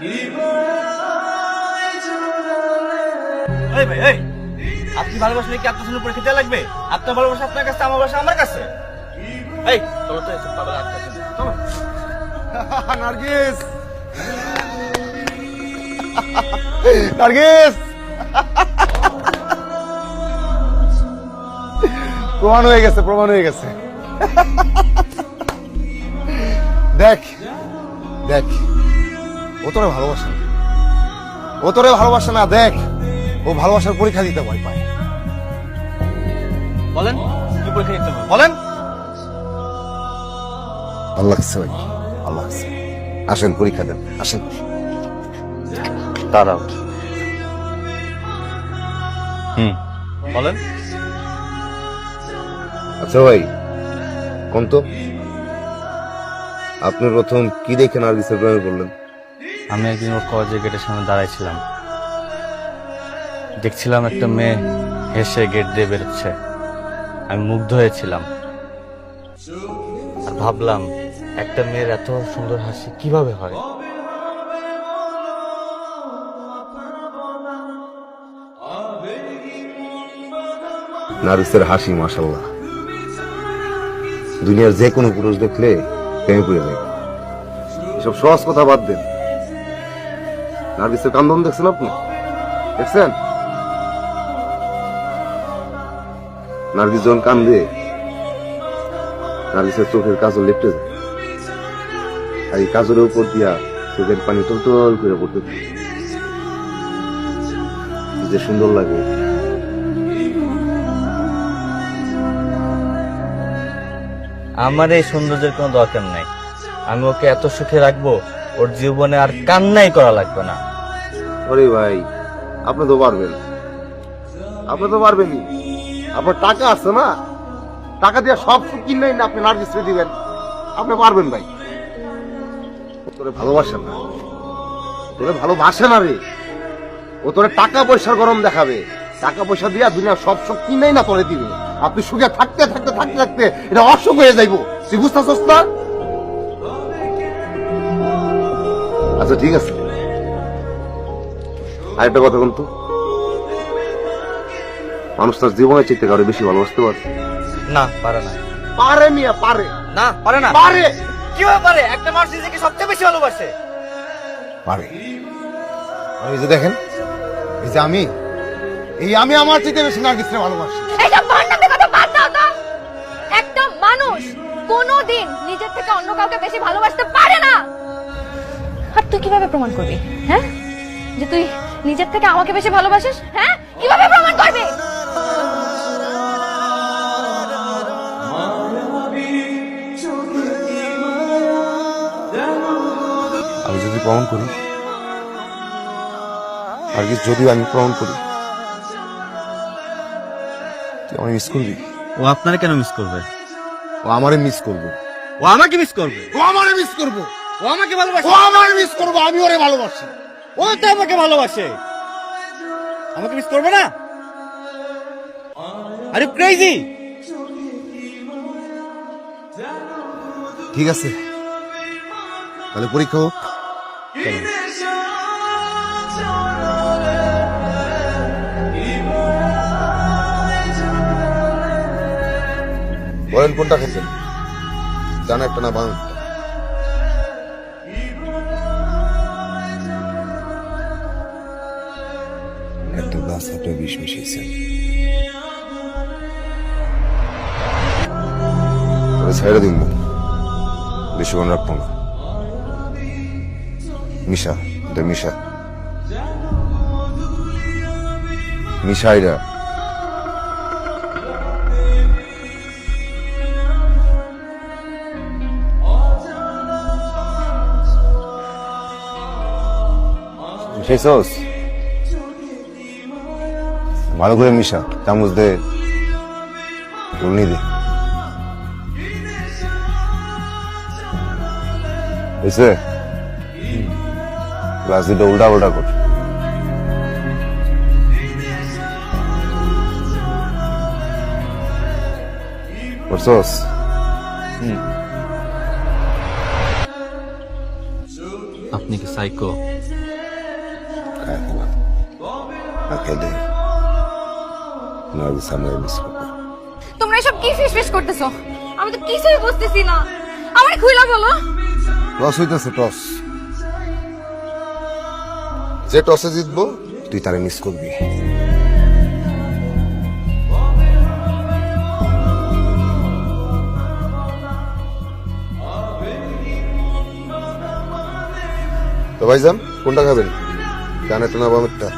এই ভাই, এই আপনি ভালোবাসলে কি আপনার জন্য পরীক্ষা দেওয়া লাগবে? আপনার ভালোবাসা আপনার কাছে, আমার ভালোবাসা আমার কাছে। এই চলো তো, এসব পাগল আটকা চলো। নার্গিস, নার্গিস, প্রমাণ হয়ে গেছে, প্রমাণ হয়ে গেছে। দেখ দেখ, ও তোরে ভালোবাসে না, ও তোরে ভালোবাসে না। দেখ, ও ভালোবাসার পরীক্ষা দিতে ভয় পায়। বলেন কি পরীক্ষা দিতে হবে বলেন। ভালো লাগছে ভাই, ভালো লাগছে। আসেন পরীক্ষা দেন, আসেন। দাঁড়াও। বলেন। আচ্ছা ভাই, কোন তো আপনি প্রথম কি দেখে নার্গিসের প্রেমে পড়লেন? আমি একদিন ওর কলেজের গেটের সামনে দাঁড়াইছিলাম, দেখছিলাম একটা মেয়ে হেসে গেট দিয়ে বেরোচ্ছে। আমি মুগ্ধ হয়েছিলাম আর ভাবলাম একটা মেয়ের এত সুন্দর হাসি কিভাবে হয়। নার্গিসের হাসি মাশাআল্লাহ, দুনিয়ার যে কোনো পুরুষ দেখলে প্রেমে পড়ে যায়। এসব সহজ কথা বাদ দেন। নার্গিসের কান্দন দেখছেন আপনি? দেখছেন? নার্গিস যখন কান্দে, নার্গিসের চোখের কাজল লেপটে যায়, আর এই কাজলের উপর দিয়া চোখের পানি টলটল করে পড়তে থাকে। কি যে সুন্দর লাগে। আমার এই সৌন্দর্যের কোনো দরকার নাই। আমি ওকে এত সুখে রাখবো, ওর জীবনে আর কান্নাই করা লাগবে না। ওরে ভাই, আপনি তো পারবেন, আপনি তো পারবেনই। আপনার টাকা আছে না, টাকা দিয়ে সব কিনে না আপনি নার্গিসকে দিবেন, আপনি পারবেন ভাই। তোরে ভালোবাসে না, তোরে ভালোবাসে না রে। ও তোরে টাকা পয়সার গরম দেখাবে, টাকা পয়সা দিয়া দুনিয়া সব সব কিনেই না তোরে দিবে। আপনি সুখে থাকতে থাকতে থাকতে থাকতে এটা অসুখ হয়ে যাইব। তুই বুঝতেছস না? আচ্ছা ঠিক আছে, আরেকটা কথা বলতো, মানুষ তার জীবনের চাইতে কারো বেশি ভালোবাসতে পারে না, পারে না। পারে মিয়া, পারে না, পারে না। পারে কিভাবে পারে? একটা মানুষ নিজেকে সবচেয়ে বেশি ভালোবাসে। পারে। এই যে দেখেন, এই যে আমি আমার চাইতে বেশি নার্গিসকে ভালোবাসি। এইসব ভান্ডামি কথা বাদ দাও তো। একটা মানুষ কোনোদিন নিজের থেকে অন্য কাউকে বেশি ভালোবাসতে পারে না। আর তুই কিভাবে প্রমাণ করবি, হ্যাঁ, যে তুই নিজের থেকে আমাকে বেশি ভালোবাসিস? হ্যাঁ, কিভাবে প্রমাণ করবি? আমি যদি প্রমাণ করি, নার্গিস যদি আমি প্রমাণ করি, তুই আমায় মিস করবি? ও আপনারা কেন মিস করবে? ও আমারে মিস করবো, ও আমাকে মিস করবে। ও আমারে মিস করবো, ও আমাকে ভালোবাসে। ও আমারে মিস করবো, আমি ওরে ভালোবাসি। ও তো আমাকে ভালোবাসে, আমাকে মিস করবে না? আরে ক্রেজি। ঠিক আছে, তাহলে পরীক্ষা হোক। বলেন কোনটা খেতেন, জানা একটা না বাং? একটা গাছ আপনি বিষ মিশিয়েছেন, ছেড়ে দিব, বেশিক্ষণ রাখবো না। মিশা দে, মিশা মিশাইরা মিশাইছস? ভালো করে মিশা, চামচ দে, গুলনি দে। হয়েছে? গ্লাস দুটো উল্টা উল্টা কর। করছস? আপনি কি সাইকো? খায় ফেলাম আর খেলে নার্গিস আমার মিস করবে। তোমরা এসব কি ফিস করতেছো? আমি তো কিছুই বুঝতেছি না, আমার খুইলা বলো। টস হইতেছে, টস। যে টসে জিতবো তুই তারে মিস করবি। তো ভাইজান কোনটা খাবেন, ডানেরটা না বামেরটা?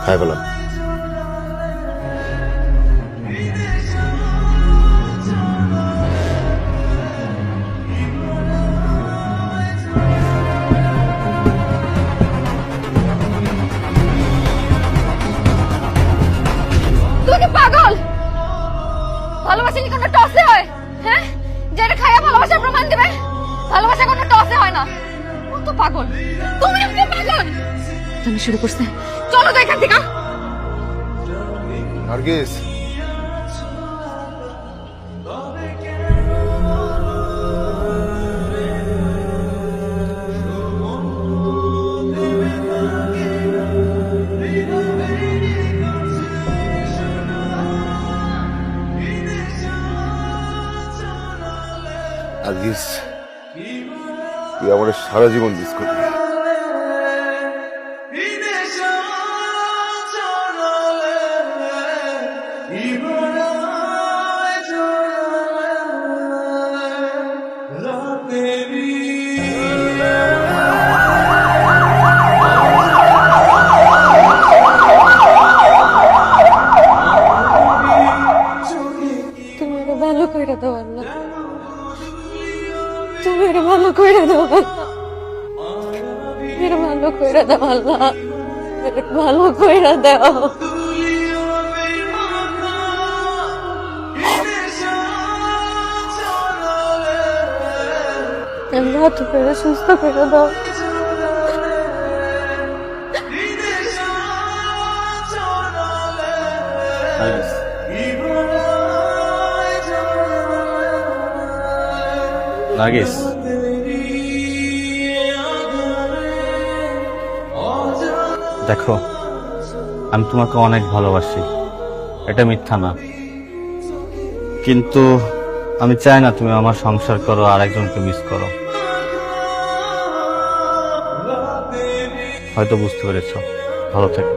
খাই বললাম। তুই কি পাগল? ভালোবাসা কি কোনো টসে হয়? হ্যাঁ, যেটা খাইয়া ভালোবাসার প্রমাণ দিবে? ভালোবাসা কোনো টসে হয় না। ও তো পাগল, তুমি আমাকে পাগল তুমি শুরু করছে। চলো তো এখান থেকে। নার্গিস, নার্গিস, তুই আমার সারা জীবন মিস করবি। তুমি এটা ভালো করে দাও আল্লাহ, তুমি এটা ভালো করে দাও আল্লাহ, এটা ভালো করে দাও আল্লাহ, এটা ভালো করে দাও। আল্লাহ তুমি সুস্থ করে দাও। নার্গিস, দেখো আমি তোমাকে অনেক ভালোবাসি, এটা মিথ্যা না, কিন্তু আমি চাই না তুমি আমার সংসার করো আর একজনকে মিস করো। হয়তো বুঝতে পেরেছো। ভালো থেকো।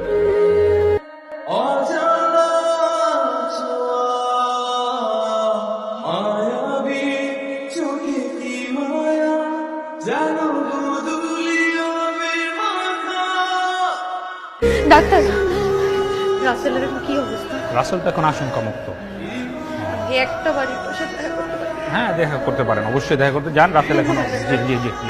ডাক্তার, রাসেলের এখন কি অবস্থা? রাসেল তো এখন আশঙ্কা মুক্ত। একটা বাড়ি বসে দেখা করতে পারি? হ্যাঁ, দেখা করতে পারেন, অবশ্যই দেখা করতে যান। রাসেল এখন জি জি জি জি।